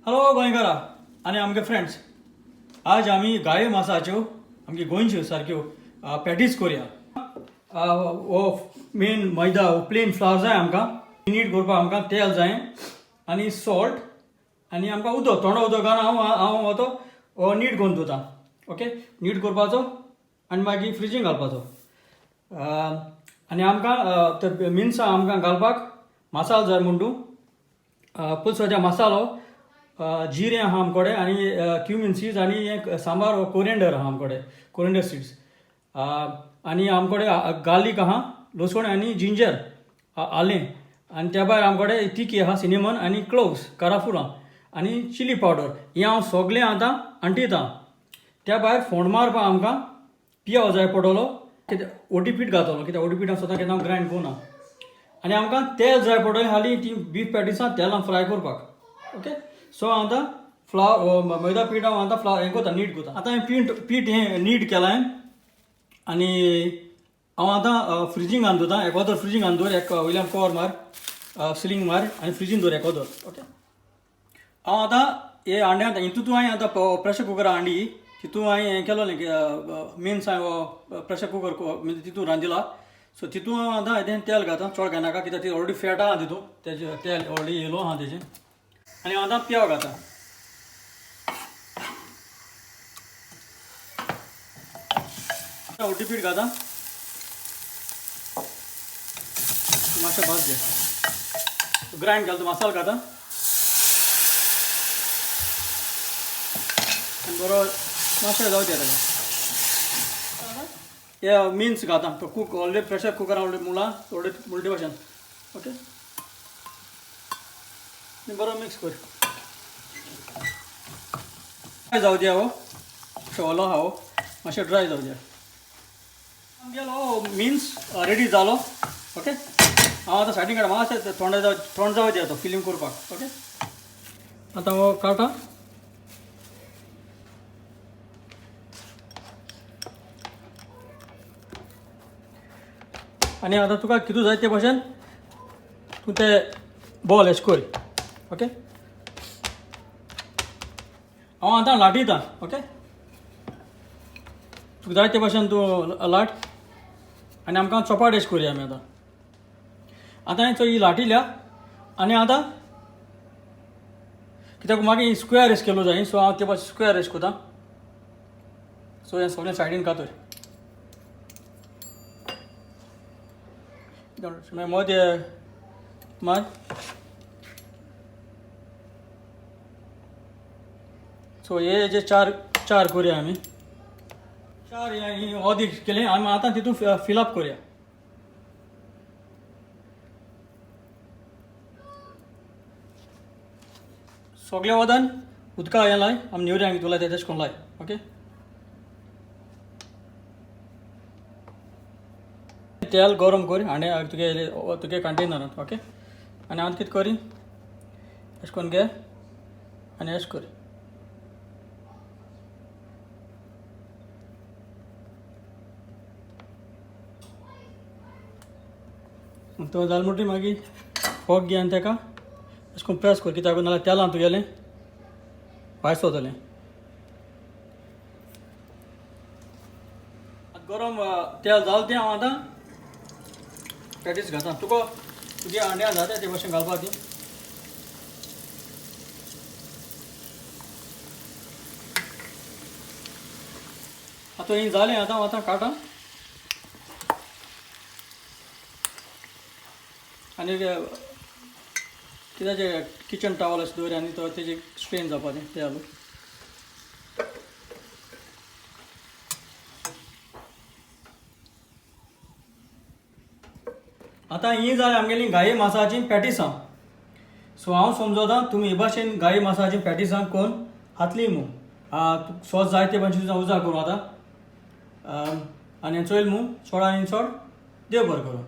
Hello गोंयकारा आनी आमगे friends, आज आमी गाये मांसाच्यो आमगे गोंयच्यो सारक्यो पॅटीस करुया। हो मेन मैदा हो प्लेन फ्लावर जाय आमकां। नीट करपाक आमकां तेल जाय आनी सॉल्ट आनी आमकां उदक, थोडो उदक घालून हांव हो तो नीट करून दवरता। ओके, नीट करपाचो आनी मागीर फ्रिजींग घालपाचो। आनी आमकां मिन्सा आमकां घालपाक मसालो जाय म्हणटू पुलसाच्या मसालो जिरें आहा आमकोडे आनी क्युमीन सीड्स आनी एक सांबार कोरिएंडर आहा आमकोडे, कोरिएंडर सीड्स आनी आमकोडे गार्लीक आहा, लसूण आनी जिंजर आलें आनी त्या भायर आमकोडे तिकी आहा, सिनेमन आनी क्लोव्स, काराफुलां आनी चिली पावडर हें हांव सगळें आतां आणटिता। त्या भायर फोंड मारपाक आमकां पियाव जाय पडटलो, ओटी पीठ घातलो कित्याक ओटी पीठ स्वता केन्ना ग्रायंड करुना आनी आमकां तेल जाय पडटलें हालीं ती बीफ पॅटिसां तेलान फ्राय करपाक। ओके, सो आतां मैदा पीठ हांव आतां हें करता, नीट करता। आतां हांवें पीठ हें नीट केलां आनी हांव आतां फ्रिजींग घालून दवरता। एकोदर फ्रिजींग घालून दवर, एक वयल्यान कवर मार, सिलींग मार आनी फ्रिजींग दवर एकोदर। ओके, हांव आतां हे हांड्यांत हितून हांवें आतां प्रेशर कुकरां हांडी, तितून हांवें हें केलोलें मिन्स हांवें प्रेशर कुकर म्हणजे तितून रांदिला। सो तितून हांव आतां हें तेल घालता, चड घालनाका कित्याक ती ऑलरेडी फॅट आहा तितून, तेजें तेल ऑलरेडी येलो आहा तेजें। आनी हांव आतां पियाव घालता, ओटी पीठ घालता, मातशें भाज घे, ग्रायंड घालता, मसालो घालता आनी बरो मातशें जावं दे ताका। हे मिन्स घालता, तो cook already pressure cooker already मुळटी भाशेन। ओके, बरो मिक्स कर, ड्राय जावं दिया, हो ओलो आहा हो मातशें ड्राय जावं दिया। आमगेलो मिन्स रेडी जालो। ओके, हांव आतां सायडीन काडटा, मातशें थंड जावं दिया तो फिलींग करपाक। ओके, आतां हो काडटा आनी आतां तुका कितू जाय ते भाशेन तूं ते बॉल एश कर। ओके, हांव आतां लाटयता। ओके, तुका जाय ते भाशेन तूं लाट आनी आमकां चपाट एश करुया आमी आतां हांवें ही लाटिल्या आनी आतां कित्याक मागीर स्क्वेर एश केलो जाय, सो हांव ते भाशेन स्क्वेर एश कोता। सो हें सगळें सायडीन कातर मदे मात, सो हे जे चार करुया आमी, चार ओदीक केलें आमी आतां तितून फिलअप करुया। सगळें वदन उदका हें लाय, आमी नेवऱ्यांक तुला तेजेच कोन्न लाय। ओके, तेल गरम कर हांड्या तुगे कंटेनरांत। ओके, आनी हांव कितें करी अशें करून घे आनी अशें कर, तो जाल म्हणटी मागीर फोग घे आनी ताका अशें करून प्रेस कर, कित्याक नाल्यार तेलान तुगेलें भायर वतलें। गरम तेल जालें तें हांव आतां पॅटीस घालता। तुगे हांड्या जाता ते भाशेन घालपा ती। आतां हें जालें, आतां आतां काडटा आनी कित्याचें किचन टावल अशें दवरया आनी तो तेजें स्ट्रेन जावपा तें तेल। आतां ही जाली आमगेली गाये मांसाची पॅटिसां। सो हांव समजोता तुमी हे भाशेन गाये मांसाची पॅटिसां करून खातली म्हूण। सॉस जाय ते भाशेन उजार करूं आतां आनी चोयल म्हूण चड आनी चड देव बरें करूं।